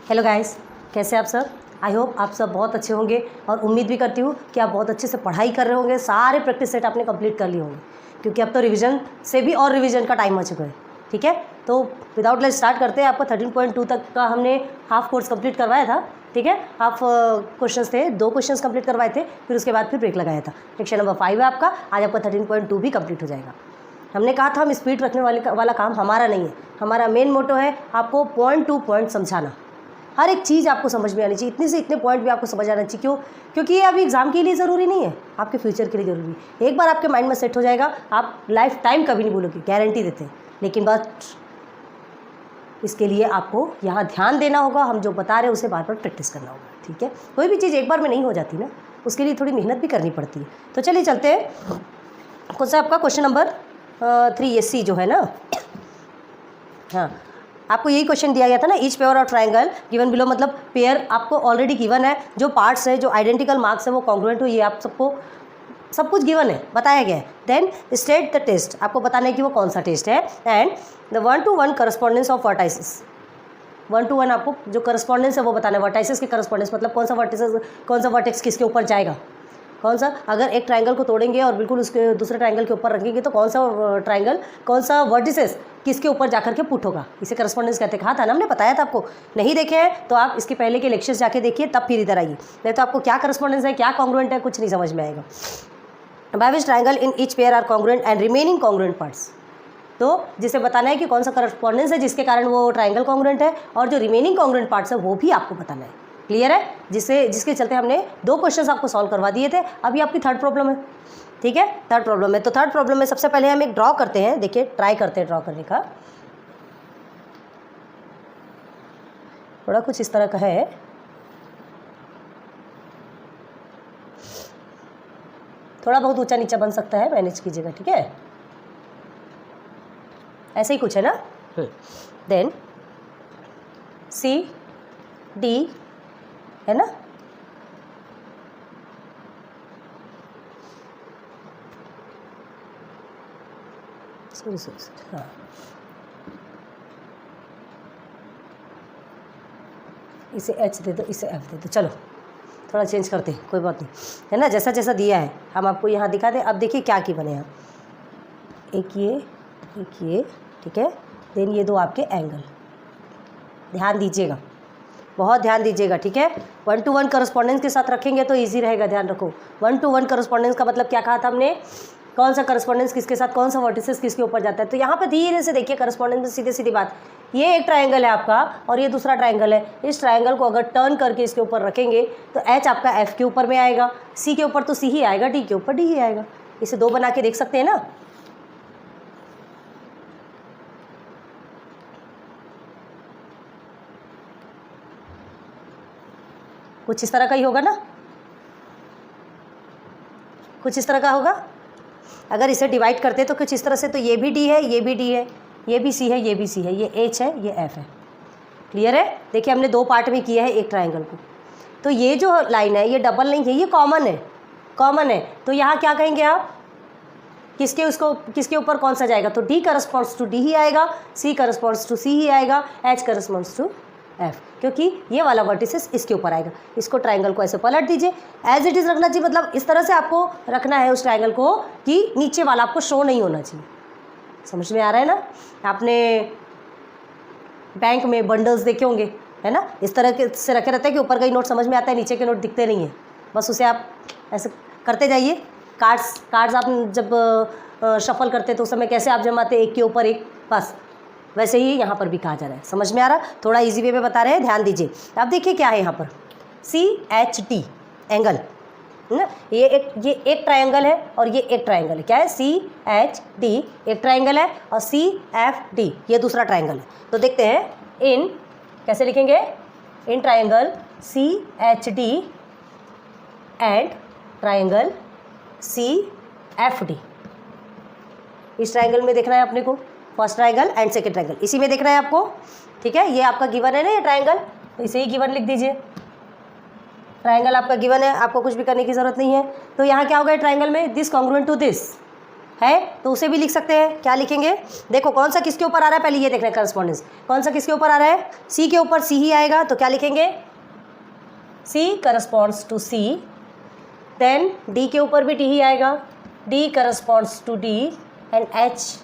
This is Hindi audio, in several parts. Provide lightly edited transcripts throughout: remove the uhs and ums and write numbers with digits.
हेलो गाइस, कैसे आप सब। आई होप आप सब बहुत अच्छे होंगे और उम्मीद भी करती हूँ कि आप बहुत अच्छे से पढ़ाई कर रहे होंगे। सारे प्रैक्टिस सेट आपने कंप्लीट कर लिए होंगे, क्योंकि अब तो रिवीजन से भी और रिवीजन का टाइम आ चुका है। ठीक है, तो विदाउट लेट स्टार्ट करते हैं। आपको 13.2 तक का हमने हाफ कोर्स कंप्लीट करवाया था। ठीक है, हाफ क्वेश्चंस थे, 2 क्वेश्चंस कंप्लीट करवाए थे, फिर उसके बाद फिर ब्रेक लगाया था। लेक्चर नंबर 5 है आपका। आज आपका 13.2 भी कंप्लीट हो जाएगा। हमने कहा था हम स्पीड रखने वाला काम हमारा नहीं है। हमारा मेन मोटो है आपको पॉइंट टू पॉइंट समझाना। हर एक चीज़ आपको समझ में आनी चाहिए, इतने से इतने पॉइंट भी आपको समझ आना चाहिए। क्यों? क्योंकि ये अभी एग्जाम के लिए ज़रूरी नहीं है, आपके फ्यूचर के लिए ज़रूरी है। एक बार आपके माइंड में सेट हो जाएगा, आप लाइफ टाइम कभी नहीं भूलोगे, गारंटी देते हैं। लेकिन बस इसके लिए आपको यहाँ ध्यान देना होगा, हम जो बता रहे हैं उसे बार बार प्रैक्टिस करना होगा। ठीक है, कोई भी चीज़ एक बार में नहीं हो जाती ना, उसके लिए थोड़ी मेहनत भी करनी पड़ती है। तो चलिए चलते हैं। कौन सा आपका क्वेश्चन नंबर 3 ये सी जो है ना, हाँ आपको यही क्वेश्चन दिया गया था ना। Each pair of triangle given below, मतलब पेयर आपको ऑलरेडी गिवन है, जो पार्ट्स है, जो आइडेंटिकल मार्क्स है वो कॉन्ग्रुएंट हो, ये आप सबको सब कुछ गिवन है, बताया गया है। देन स्टेट द टेस्ट, आपको बताना है कि वो कौन सा टेस्ट है। And the 1-to-1 correspondence of vertices, 1-to-1 आपको जो करस्पॉन्डेंस है वो बताना है। वर्टाइसिस की करस्पॉन्डेंस मतलब कौन सा वर्टेक्स किसके ऊपर जाएगा, कौन सा, अगर एक ट्रायंगल को तोड़ेंगे और बिल्कुल उसके दूसरे ट्रायंगल के ऊपर रखेंगे तो कौन सा ट्रायंगल, कौन सा वर्टिसेस किसके ऊपर जाकर के पुट होगा, इसे करस्पॉन्डेंस कहते हैं। कहा था ना, हमने बताया था आपको। नहीं देखे हैं तो आप इसके पहले के लेक्चर्स जाके देखिए, तब फिर इधर आइए। नहीं तो आपको क्या करस्पॉन्डेंस है, क्या कॉन्ग्रुएंट है, कुछ नहीं समझ में आएगा। By which triangle in each pair are congruent and remaining congruent parts, तो जिसे बताना है कि कौन सा करस्पॉन्डेंस है जिसके कारण वो ट्रायंगल कॉन्ग्रुएंट है, और जो रिमेनिंग कॉन्ग्रुएंट पार्ट्स है वो भी आपको बताना है। क्लियर है? जिसके चलते हमने 2 क्वेश्चंस आपको सॉल्व करवा दिए थे। अभी आपकी थर्ड प्रॉब्लम है। ठीक है, थर्ड प्रॉब्लम है। तो थर्ड प्रॉब्लम में सबसे पहले हम एक ड्रॉ करते हैं। देखिए, ट्राई करते हैं ड्रॉ करने का। थोड़ा कुछ इस तरह का है, थोड़ा बहुत ऊंचा नीचा बन सकता है, मैनेज कीजिएगा। ठीक है, ऐसे ही कुछ है ना। देन सी डी है ना, सॉरी हाँ, इसे एच दे दो, इसे एफ दे दो। चलो थोड़ा चेंज करते हैं, कोई बात नहीं, है ना। जैसा जैसा दिया है हम आपको यहाँ दिखा दें। अब देखिए क्या की बने यहाँ, एक ये, ठीक है। देन ये 2 आपके एंगल, ध्यान दीजिएगा, बहुत ध्यान दीजिएगा। ठीक है, 1-to-1 करस्पॉन्डेंस के साथ रखेंगे तो इजी रहेगा, ध्यान रखो। 1-to-1 करस्पॉन्डेंस का मतलब क्या कहा था हमने, कौन सा करस्पॉन्डेंस किसके साथ, कौन सा वर्टिसेस किसके ऊपर जाता है। तो यहाँ पे धीरे से देखिए, करस्पॉन्डेंस में सीधे सीधी बात, ये एक ट्रायंगल है आपका और ये दूसरा ट्रायंगल है। इस ट्रायंगल को अगर टर्न करके इसके ऊपर रखेंगे तो एच आपका एफ के ऊपर में आएगा, सी के ऊपर तो सी ही आएगा, डी के ऊपर डी ही आएगा। इसे 2 बना के देख सकते हैं ना। कुछ इस तरह का ही होगा ना, कुछ इस तरह का होगा। अगर इसे डिवाइड करते तो कुछ इस तरह से, तो ये भी डी है, ये भी डी है, ये भी सी है, ये भी सी है, ये एच है, ये एफ है। क्लियर है? देखिए हमने 2 पार्ट में किया है एक ट्रायंगल को। तो ये जो लाइन है ये डबल नहीं है, ये कॉमन है, कॉमन है। तो यहाँ क्या कहेंगे आप, किसके ऊपर कौन सा जाएगा, तो डी करस्पॉन्ड्स टू डी ही आएगा, सी करस्पॉन्ड्स टू सी ही आएगा, एच करस्पॉन्ड्स टू एफ, क्योंकि ये वाला वर्टिसेस इसके ऊपर आएगा। इसको ट्रायंगल को ऐसे पलट दीजिए, एज इट इज़ रखना चाहिए, मतलब इस तरह से आपको रखना है उस ट्रायंगल को कि नीचे वाला आपको शो नहीं होना चाहिए। समझ में आ रहा है ना। आपने बैंक में बंडल्स देखे होंगे, है ना, इस तरह के से रखे रहते हैं कि ऊपर का ही नोट समझ में आता है, नीचे के नोट दिखते नहीं है। बस उसे आप ऐसे करते जाइए। कार्ड्स आप जब शफल करते तो उस समय कैसे आप जमाते, एक के ऊपर एक, बस वैसे ही यहाँ पर भी कहा जा रहा है। समझ में आ रहा, थोड़ा इजी वे में बता रहे हैं, ध्यान दीजिए। अब देखिए क्या है यहाँ पर, CHT एंगल है ना, ये एक ट्रायंगल है और ये एक ट्रायंगल है। क्या है, CHD एक ट्रायंगल है और CFD ये दूसरा ट्रायंगल है। तो देखते हैं इन, कैसे लिखेंगे, in triangle CHD and triangle CFD। इस ट्रायंगल में देखना है अपने को, first triangle and second triangle, इसी में देखना है आपको। ठीक है, ये आपका गिवन है ना, ये ट्रायंगल, तो इसे ही गिवन लिख दीजिए। ट्रायंगल आपका गिवन है, आपको कुछ भी करने की ज़रूरत नहीं है। तो यहाँ क्या होगा ट्रायंगल में, दिस कॉन्ग्रुएंट टू दिस, है तो उसे भी लिख सकते हैं। क्या लिखेंगे, देखो कौन सा किसके ऊपर आ रहा है, पहले ये देख रहे हैं करस्पॉन्डेंस, कौन सा किसके ऊपर आ रहा है, सी के ऊपर सी ही आएगा, तो क्या लिखेंगे, C corresponds to C. Then D के ऊपर भी डी ही आएगा, D corresponds to D, and H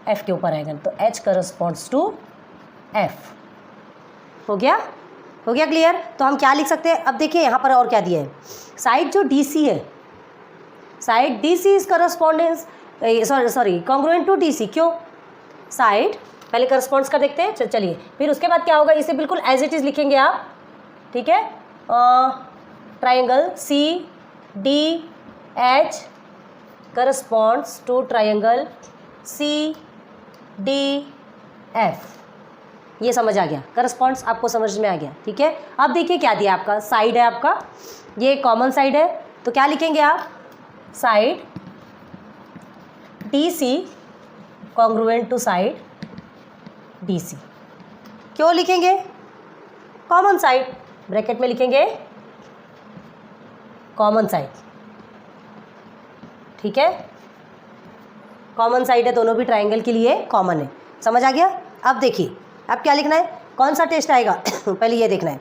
F के ऊपर आएगा, तो एच करस्पॉन्ड्स टू एफ। हो गया, हो गया क्लियर। तो हम क्या लिख सकते हैं, अब देखिए यहाँ पर और क्या दिया है, साइड जो डी सी है, side D C is correspondence sorry congruent to D C. क्यों, साइड पहले करस्पॉन्ड्स का देखते हैं, चलिए फिर उसके बाद क्या होगा, इसे बिल्कुल एज इट इज़ लिखेंगे आप, ठीक है। Triangle C D H corresponds to triangle C D F. ये समझ आ गया, करस्पॉन्ड्स आपको समझ में आ गया, ठीक है। अब देखिए क्या दिया आपका, साइड है आपका, ये कॉमन साइड है, तो क्या लिखेंगे आप, side D C congruent to side D C. क्यों लिखेंगे, कॉमन साइड, ब्रैकेट में लिखेंगे कॉमन साइड, ठीक है। कॉमन साइड है, दोनों भी ट्राइंगल के लिए कॉमन है, समझ आ गया। अब देखिए अब क्या लिखना है, कौन सा टेस्ट आएगा पहले ये देखना है।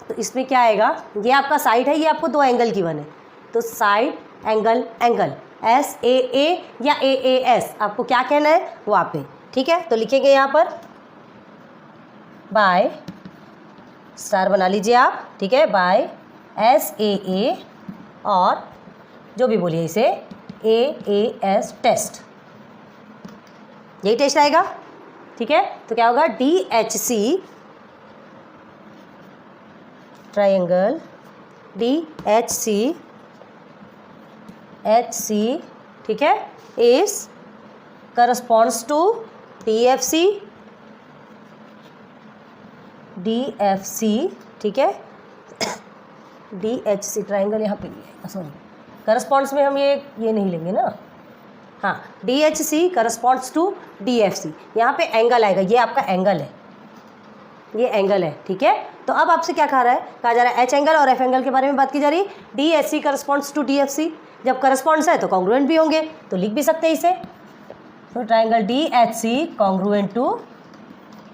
तो इसमें क्या आएगा, ये आपका साइड है, ये आपको दो एंगल की बने, तो side angle angle S A A या ए एस, आपको क्या कहना है वो आप पे, ठीक है। तो लिखेंगे यहाँ पर बाय, स्टार बना लीजिए आप, ठीक है, बाय एस ए और जो भी बोलिए इसे ए एस टेस्ट, यही टेस्ट आएगा, ठीक है। तो क्या होगा, D H C triangle D H C ठीक है, is corresponds to D F C, ठीक है। डी एच सी ट्राइंगल यहाँ पे लिया, सॉरी करस्पॉन्ड्स में हम ये नहीं लेंगे ना, हाँ, D H C corresponds to D F C, यहाँ पे एंगल आएगा, ये आपका एंगल है, ये एंगल है, ठीक है। तो अब आपसे क्या कहा जा रहा है एच एंगल और एफ एंगल के बारे में बात की जा रही है। D H C corresponds to D F C, जब करस्पॉन्ड्स है तो कॉन्ग्रुएंट भी होंगे, तो लिख भी सकते हैं इसे, तो triangle D H C congruent to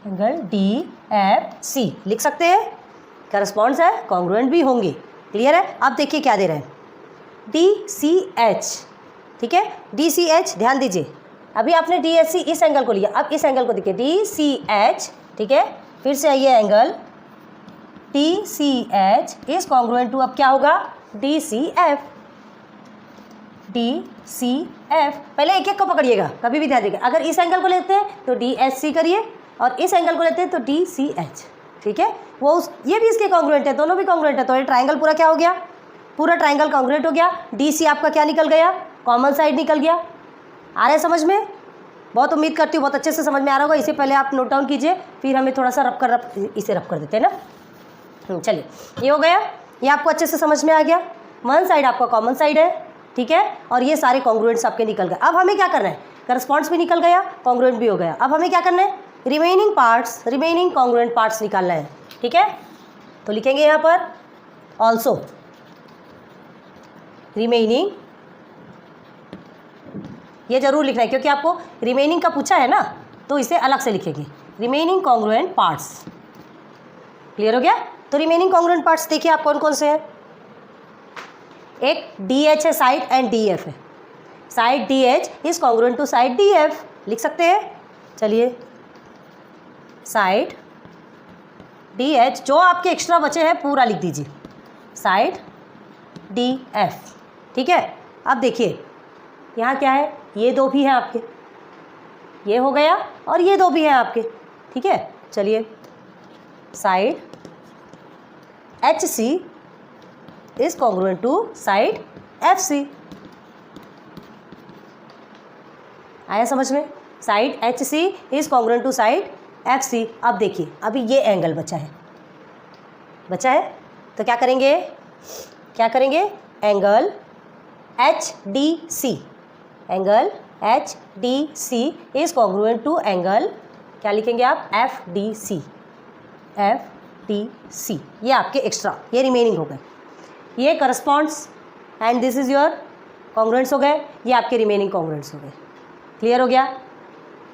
angle D F C लिख सकते हैं, करस्पॉन्ड्स है कॉन्ग्रुएंट भी होंगे, क्लियर है। अब देखिए क्या दे रहे हैं, डी सी एच, ठीक है, डी सी एच, ध्यान दीजिए, अभी आपने डी एच सी इस एंगल को लिया, अब इस एंगल को देखिए डी सी एच, ठीक है, फिर से आइए angle D C H is congruent to, अब क्या होगा, D C F, D C F, पहले एक एक को पकड़िएगा, कभी भी ध्यान दीजिएगा, अगर इस एंगल को लेते हैं तो डी एच सी करिए और इस एंगल को लेते हैं तो डी सी एच, ठीक है, ये भी इसके कॉन्ग्रुएंट है, दोनों भी कॉन्ग्रुएंट है, तो ये ट्राइंगल पूरा क्या हो गया, पूरा ट्राइंगल कॉन्ग्रुएंट हो गया। डी सी आपका क्या निकल गया, कॉमन साइड निकल गया। आ रहा है समझ में, बहुत उम्मीद करती हूँ बहुत अच्छे से समझ में आ रहा होगा। इसे पहले आप नोट डाउन कीजिए, फिर हमें थोड़ा सा इसे रब कर देते हैं ना। चलिए ये हो गया, ये आपको अच्छे से समझ में आ गया, वन साइड आपका कॉमन साइड है, ठीक है, और ये सारे कॉन्ग्रुएंट्स आपके निकल गए। अब हमें क्या करना है, करस्पॉन्ड्स भी निकल गया, कॉन्ग्रुएंट भी हो गया, अब हमें क्या करना है, रिमेनिंग कॉन्ग्रुएंट पार्ट्स निकालना है, ठीक है। तो लिखेंगे यहाँ पर ऑल्सो रिमेनिंग, ये जरूर लिखना है क्योंकि आपको रिमेनिंग का पूछा है ना, तो इसे अलग से लिखेंगे, रिमेनिंग कॉन्ग्रुएंट पार्ट्स, क्लियर हो गया। तो रिमेनिंग कॉन्ग्रुएंट पार्ट्स देखिए आप कौन कौन से हैं, एक डी एच है साइड एंड डी एफ है, side D H is congruent to side D F, लिख सकते हैं। चलिए साइड डी एच, जो आपके एक्स्ट्रा बचे हैं पूरा लिख दीजिए, साइड डी एफ, ठीक है। अब देखिए यहाँ क्या है, ये दो भी हैं आपके, ये हो गया और ये दो भी हैं आपके, ठीक है। चलिए side H C is congruent to side F C, आया समझ में, side H C is congruent to side F C. अब देखिए अभी ये एंगल बचा है, तो क्या करेंगे, angle H D C, angle H D C is congruent to angle, क्या लिखेंगे आप, एफ डी सी, ये आपके एक्स्ट्रा, ये रिमेनिंग हो गए, ये corresponds and this is your congruents हो गए, ये आपके रिमेनिंग कॉन्ग्रुएंट्स हो गए। क्लियर हो गया?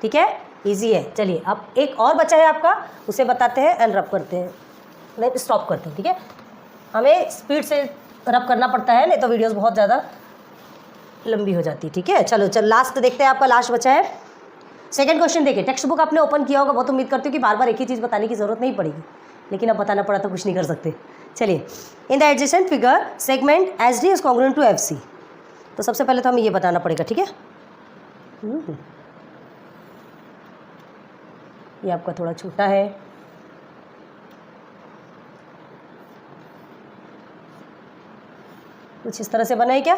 ठीक है, इजी है। चलिए अब एक और बचा है आपका, उसे बताते हैं एंड रब करते हैं, नहीं स्टॉप करते हैं। ठीक है, हमें स्पीड से रब करना पड़ता है, नहीं तो वीडियोस बहुत ज़्यादा लंबी हो जाती है। ठीक है, चलो लास्ट देखते हैं, आपका लास्ट बचा है। सेकंड क्वेश्चन देखिए, टेक्स्ट बुक आपने ओपन किया होगा, बहुत उम्मीद करती हूँ कि बार बार एक ही चीज़ बताने की ज़रूरत नहीं पड़ेगी, लेकिन अब बताना पड़ा तो कुछ नहीं कर सकते। चलिए, in the adjacent figure segment H D is congruent to F C. तो सबसे पहले तो हमें ये बताना पड़ेगा। ठीक है, ये आपका थोड़ा छोटा है, कुछ इस तरह से बना है क्या?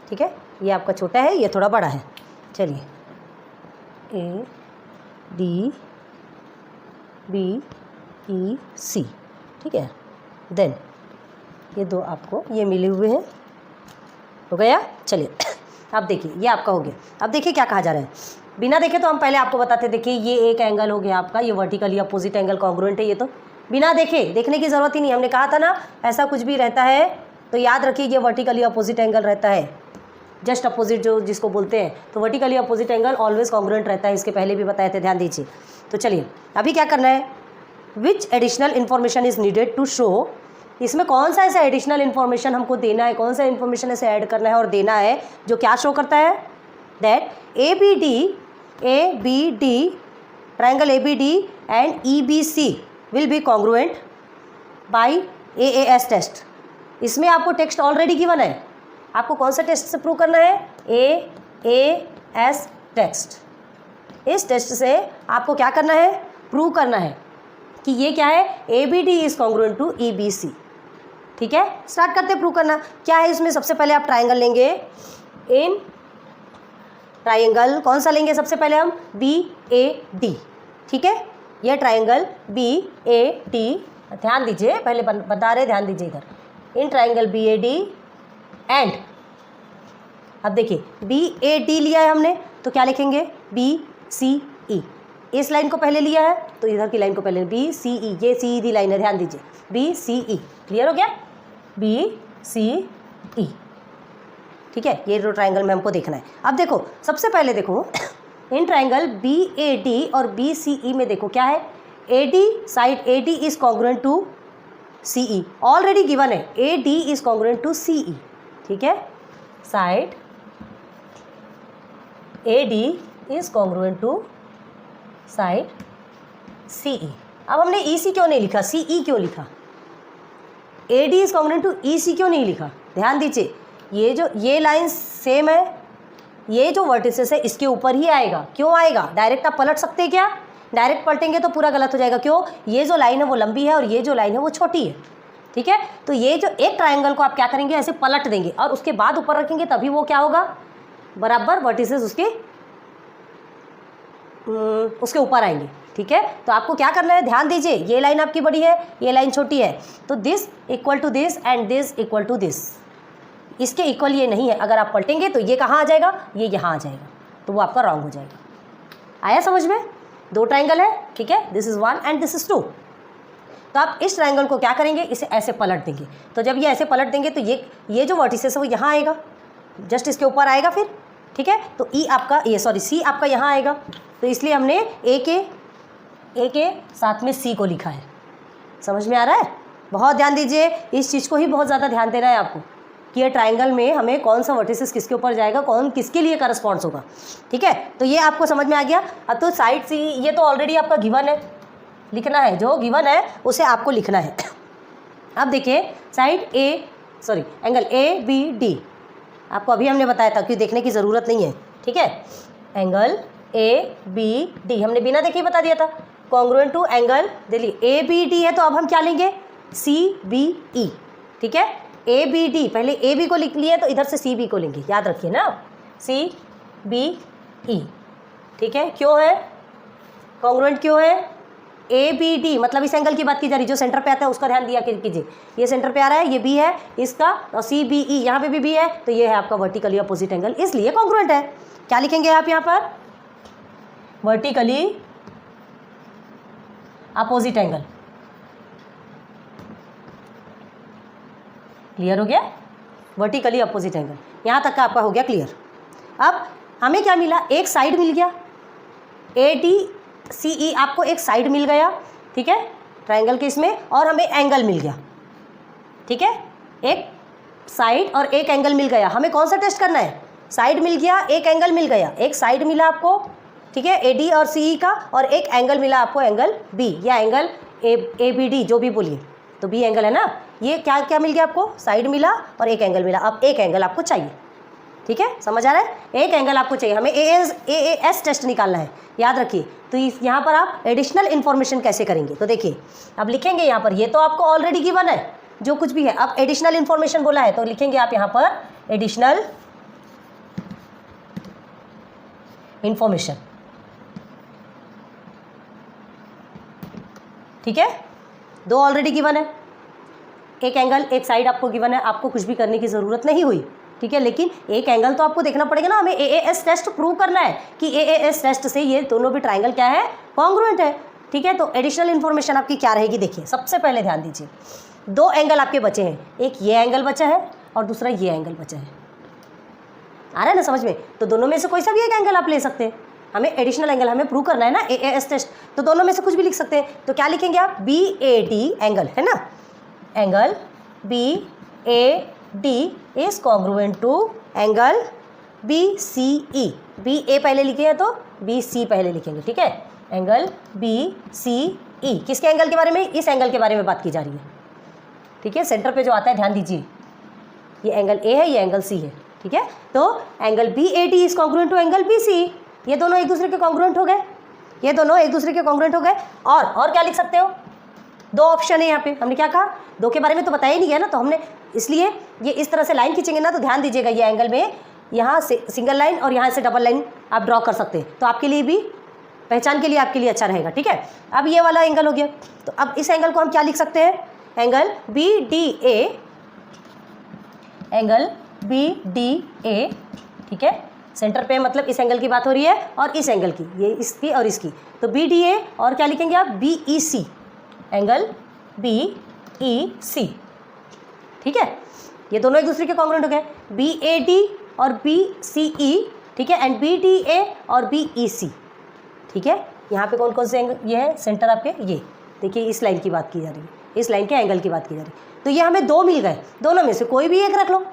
ठीक है, ये आपका छोटा है, ये थोड़ा बड़ा है। चलिए, ए डी बी ई सी, ठीक है, देन ये दो आपको ये मिले हुए हैं, हो गया। चलिए अब देखिए, ये आपका हो गया। अब देखिए क्या कहा जा रहा है, बिना देखे तो हम पहले आपको बताते, देखिए ये एक एंगल हो गया आपका, ये वर्टिकली अपोजिट एंगल कॉन्ग्रुएंट है, ये तो बिना देखे, देखने की ज़रूरत ही नहीं। हमने कहा था ना, ऐसा कुछ भी रहता है तो याद रखिए ये वर्टिकली अपोजिट एंगल रहता है, जस्ट अपोजिट जो जिसको बोलते हैं, तो vertically opposite angle always congruent रहता है, इसके पहले भी बताए थे, ध्यान दीजिए। तो चलिए अभी क्या करना है, which additional information is needed to show, इसमें कौन सा ऐसा एडिशनल इन्फॉर्मेशन हमको देना है, कौन सा इन्फॉर्मेशन ऐसे ऐड करना है और देना है जो क्या शो करता है, that A B D triangle A B D and E B C will be congruent by A S test. इसमें आपको टेक्स्ट ऑलरेडी गिवन है, आपको कौन सा टेस्ट से प्रूव करना है, ए एस टेक्स्ट। इस टेस्ट से आपको क्या करना है, प्रूव करना है कि ये क्या है, A B D is congruent to E B C. ठीक है, स्टार्ट करते प्रूव करना। क्या है इसमें, सबसे पहले आप ट्राइंगल लेंगे, इन ट्राइंगल कौन सा लेंगे, सबसे पहले हम बी ए डी। ठीक है, ये ट्राइंगल बी ए डी, ध्यान दीजिए, पहले बता रहे, ध्यान दीजिए इधर, in triangle B A D and, अब देखिए बी ए डी लिया है हमने, तो क्या लिखेंगे, बी सी ई। इस लाइन को पहले लिया है तो इधर की लाइन को पहले, बी सी ई, ये सीधी लाइन है, ध्यान दीजिए, बी सी ई। क्लियर हो गया, बी सी ई। ठीक है, ये जो ट्राइंगल में हमको देखना है। अब देखो, सबसे पहले देखो in triangle B A D और बी सी ई में देखो क्या है, A D, side A D is congruent to C E, already given है, A D is congruent to C E. ठीक है, side A D is congruent to side C E. अब हमने ई सी क्यों नहीं लिखा, सी ई क्यों लिखा, A D is congruent to E C क्यों नहीं लिखा, ध्यान दीजिए, ये जो ये लाइन सेम है, ये जो वर्टिसेस है इसके ऊपर ही आएगा। क्यों आएगा, डायरेक्ट आप पलट सकते हैं क्या, डायरेक्ट पलटेंगे तो पूरा गलत हो जाएगा। क्यों, ये जो लाइन है वो लंबी है और ये जो लाइन है वो छोटी है। ठीक है, तो ये जो एक ट्राइंगल को आप क्या करेंगे, ऐसे पलट देंगे और उसके बाद ऊपर रखेंगे, तभी वो क्या होगा, बराबर वर्टिसेस उसके ऊपर आएंगे। ठीक है, तो आपको क्या करना है, ध्यान दीजिए, ये लाइन आपकी बड़ी है, ये लाइन छोटी है, तो this equal to this and this equal to this, इसके इक्वल ये नहीं है। अगर आप पलटेंगे तो ये कहाँ आ जाएगा, ये यहाँ आ जाएगा, तो वो आपका रॉन्ग हो जाएगा। आया समझ में, दो ट्राइंगल है, ठीक है, this is 1 and this is 2। तो आप इस ट्राइंगल को क्या करेंगे, इसे ऐसे पलट देंगे, तो जब ये ऐसे पलट देंगे तो ये जो वर्टिसेस है वो यहाँ आएगा, जस्ट इसके ऊपर आएगा फिर। ठीक है, तो ई आपका, ये सॉरी सी आपका यहाँ आएगा, तो इसलिए हमने ए के साथ में सी को लिखा है। समझ में आ रहा है, बहुत ध्यान दीजिए, इस चीज़ को ही बहुत ज़्यादा ध्यान देना है आपको कि ये ट्राइंगल में हमें कौन सा वर्टिसेस किसके ऊपर जाएगा, कौन किसके लिए करस्पॉन्ड्स होगा। ठीक है, तो ये आपको समझ में आ गया। अब तो साइड सी, ये तो ऑलरेडी आपका गिवन है, लिखना है, जो गिवन है उसे आपको लिखना है। अब देखिए side angle A B D, आपको अभी हमने बताया था कि देखने की ज़रूरत नहीं है। ठीक है, एंगल ए बी डी हमने बिना देखे ही बता दिया था, कॉन्ग्रुएंट टू एंगल, देखिए ए बी डी है तो अब हम क्या लेंगे, सी बी ई। ठीक है, ए बी डी, पहले ए बी को लिख लिए तो इधर से सी बी को लेंगे, याद रखिए ना, सी बी ई। ठीक है, क्यों है कॉन्ग्रुएंट, क्यों है, ए बी डी मतलब इस एंगल की बात की जा रही, जो सेंटर पे आता है उसका ध्यान दिया कीजिए, ये सेंटर पे आ रहा है, ये बी है इसका, और सी बी ई यहाँ पे भी बी है, तो ये है आपका वर्टिकली अपोजिट एंगल, इसलिए कॉन्ग्रुएंट है। क्या लिखेंगे आप यहाँ पर, वर्टिकली अपोजिट एंगल। क्लियर हो गया, वर्टिकली अपोजिट एंगल। यहाँ तक का आपका हो गया क्लियर। अब हमें क्या मिला, एक साइड मिल गया, ADCE आपको एक साइड मिल गया, ठीक है, ट्रायंगल के इसमें, और हमें एंगल मिल गया, ठीक है, एक साइड और एक एंगल मिल गया। हमें कौन सा टेस्ट करना है, साइड मिल गया, एक एंगल मिल गया, एक साइड मिला आपको, ठीक है, AD और CE का, और एक एंगल मिला आपको एंगल B या एंगल ABD जो भी बोलिए, तो B एंगल है ना। ये क्या क्या मिल गया आपको, साइड मिला और एक एंगल मिला। अब एक एंगल आपको चाहिए, ठीक है, समझ आ रहा है, एक एंगल आपको चाहिए। हमें AAS टेस्ट निकालना है, याद रखिए। तो यहाँ पर आप एडिशनल इन्फॉर्मेशन कैसे करेंगे, तो देखिए अब लिखेंगे यहाँ पर, ये तो आपको ऑलरेडी गिवन है जो कुछ भी है। अब एडिशनल इन्फॉर्मेशन बोला है तो लिखेंगे आप यहाँ पर एडिशनल इन्फॉर्मेशन, ठीक है, दो ऑलरेडी गिवन है, एक एंगल एक साइड आपको गिवन है, आपको कुछ भी करने की ज़रूरत नहीं हुई, ठीक है, लेकिन एक एंगल तो आपको देखना पड़ेगा ना। हमें AAS टेस्ट प्रूव करना है कि AAS टेस्ट से ये दोनों भी ट्रायंगल क्या है, कॉन्ग्रुएंट है, ठीक है। तो एडिशनल इन्फॉर्मेशन आपकी क्या रहेगी, देखिए सबसे पहले ध्यान दीजिए, दो एंगल आपके बचे हैं, एक ये एंगल बचा है और दूसरा ये एंगल बचा है, आ रहा है ना समझ में। तो दोनों में से कोई सा भी एक एंगल आप ले सकते हैं, हमें एडिशनल एंगल हमें प्रूव करना है ना, AAS टेस्ट, तो दोनों में से कुछ भी लिख सकते हैं। तो क्या लिखेंगे आप, BAD एंगल है ना, angle BAD is congruent to angle BCE, BA पहले लिखे हैं तो BC पहले लिखेंगे, ठीक है, एंगल BCE। किसके एंगल के बारे में, इस एंगल के बारे में बात की जा रही है, ठीक है, सेंटर पे जो आता है ध्यान दीजिए, ये एंगल A है, ये एंगल C है, ठीक है। तो angle BAD is congruent to angle BCE, ये दोनों एक दूसरे के कॉन्ग्रुएंट हो गए, ये दोनों एक दूसरे के कॉन्ग्रुएंट हो गए। और क्या लिख सकते हो, दो ऑप्शन है यहाँ पे, हमने क्या कहा, दो के बारे में तो बताया ही नहीं है ना, तो हमने इसलिए ये इस तरह से लाइन खींचेंगे ना, तो ध्यान दीजिएगा ये एंगल में यहाँ से सिंगल लाइन और यहाँ से डबल लाइन आप ड्रॉ कर सकते हैं, तो आपके लिए भी पहचान के लिए आपके लिए अच्छा रहेगा, ठीक है। अब ये वाला एंगल हो गया, तो अब इस एंगल को हम क्या लिख सकते हैं, एंगल BDA, एंगल BDA, ठीक है, सेंटर पे मतलब इस एंगल की बात हो रही है और इस एंगल की, ये इसकी और इसकी, तो BDA और क्या लिखेंगे आप, BEC, एंगल BEC, ठीक है, ये दोनों एक दूसरे के कॉन्ग्रुएंट हो गए, BAD और BCE, ठीक है, एंड BDA और BEC, ठीक है। यहाँ पे कौन कौन से एंगल, ये है सेंटर आपके, ये देखिए इस लाइन की बात की जा रही है, इस लाइन के एंगल की बात की जा रही है। तो ये हमें दो मिल गए, दोनों में से कोई भी एक रख लो,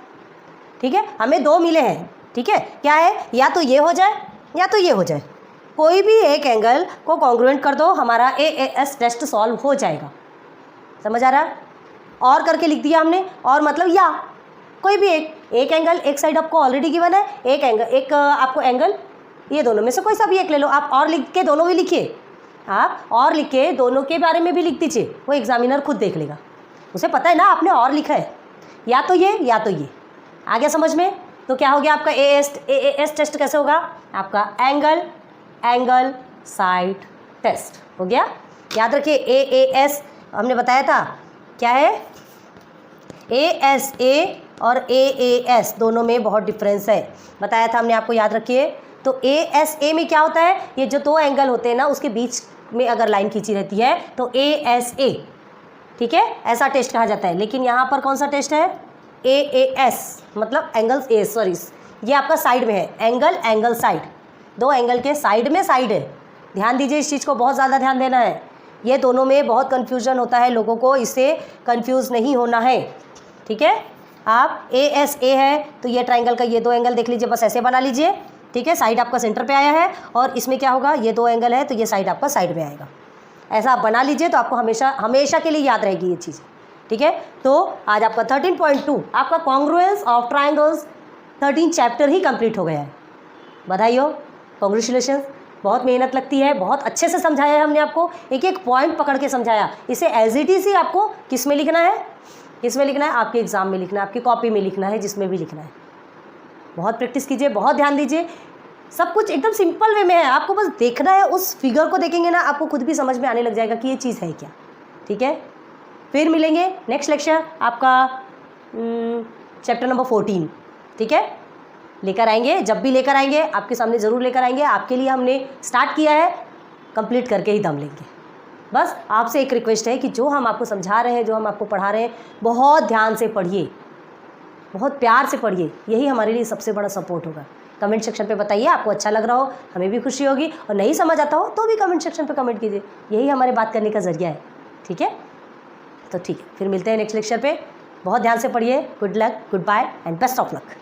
ठीक है, हमें दो मिले हैं, ठीक है, क्या है, या तो ये हो जाए या तो ये हो जाए, कोई भी एक एंगल को कॉन्ग्रुएंट कर दो, हमारा AAS टेस्ट सॉल्व हो जाएगा, समझ आ रहा है। और करके लिख दिया हमने, और मतलब या कोई भी एक एंगल एक साइड आपको ऑलरेडी गिवन है, एक एंगल एक आपको एंगल, ये दोनों में से कोई सा भी एक ले लो आप, और लिख के दोनों भी लिखिए आप, और लिख के दोनों के बारे में भी लिख दीजिए, वो एग्जामिनर खुद देख लेगा, उसे पता है ना आपने और लिखा है, या तो ये या तो ये, आ गया समझ में। तो क्या हो गया आपका AAS टेस्ट कैसे होगा, आपका एंगल साइड टेस्ट हो गया। याद रखिए AAS हमने बताया था क्या है, ASA और AAS दोनों में बहुत डिफरेंस है, बताया था हमने आपको, याद रखिए। तो ASA में क्या होता है, ये जो दो एंगल होते हैं ना उसके बीच में अगर लाइन खींची रहती है तो ASA, ठीक है, ऐसा टेस्ट कहा जाता है। लेकिन यहाँ पर कौन सा टेस्ट है, AAS, मतलब एंगल ये आपका साइड में है, एंगल साइड, दो एंगल के साइड में साइड है, ध्यान दीजिए इस चीज़ को, बहुत ज़्यादा ध्यान देना है, ये दोनों में बहुत कन्फ्यूजन होता है लोगों को, इससे कन्फ्यूज़ नहीं होना है, ठीक है। आप ASA है तो ये ट्राइंगल का ये दो एंगल देख लीजिए, बस ऐसे बना लीजिए, ठीक है, साइड आपका सेंटर पे आया है, और इसमें क्या होगा, ये दो एंगल है तो ये साइड आपका साइड में आएगा, ऐसा आप बना लीजिए, तो आपको हमेशा के लिए याद रहेगी ये चीज़, ठीक है। तो आज आपका 13.2 आपका congruence of triangles 13 chapter he complete हो गया है, बधाई हो, कॉन्ग्रेचुलेशन। बहुत मेहनत लगती है, बहुत अच्छे से समझाया है हमने आपको, एक एक पॉइंट पकड़ के समझाया, इसे एज इट इज ही आपको किस में लिखना है, आपके एग्जाम में लिखना है, आपकी कॉपी में लिखना है, जिसमें भी लिखना है। बहुत प्रैक्टिस कीजिए, बहुत ध्यान दीजिए, सब कुछ एकदम सिंपल वे में है, आपको बस देखना है, उस फिगर को देखेंगे ना आपको खुद भी समझ में आने लग जाएगा कि ये चीज़ है क्या, ठीक है। फिर मिलेंगे नेक्स्ट लेक्चर आपका चैप्टर नंबर 14, ठीक है, लेकर आएंगे, जब भी लेकर आएंगे आपके सामने ज़रूर लेकर आएंगे, आपके लिए हमने स्टार्ट किया है, कंप्लीट करके ही दम लेंगे। बस आपसे एक रिक्वेस्ट है कि जो हम आपको समझा रहे हैं, जो हम आपको पढ़ा रहे हैं, बहुत ध्यान से पढ़िए, बहुत प्यार से पढ़िए, यही हमारे लिए सबसे बड़ा सपोर्ट होगा। कमेंट सेक्शन पे बताइए आपको अच्छा लग रहा हो, हमें भी खुशी होगी, और नहीं समझ आता हो तो भी कमेंट सेक्शन पे कमेंट कीजिए, यही हमारे बात करने का ज़रिया है। ठीक है, तो ठीक है, फिर मिलते हैं नेक्स्ट लेक्चर पे। बहुत ध्यान से पढ़िए। Good luck, goodbye and best of luck.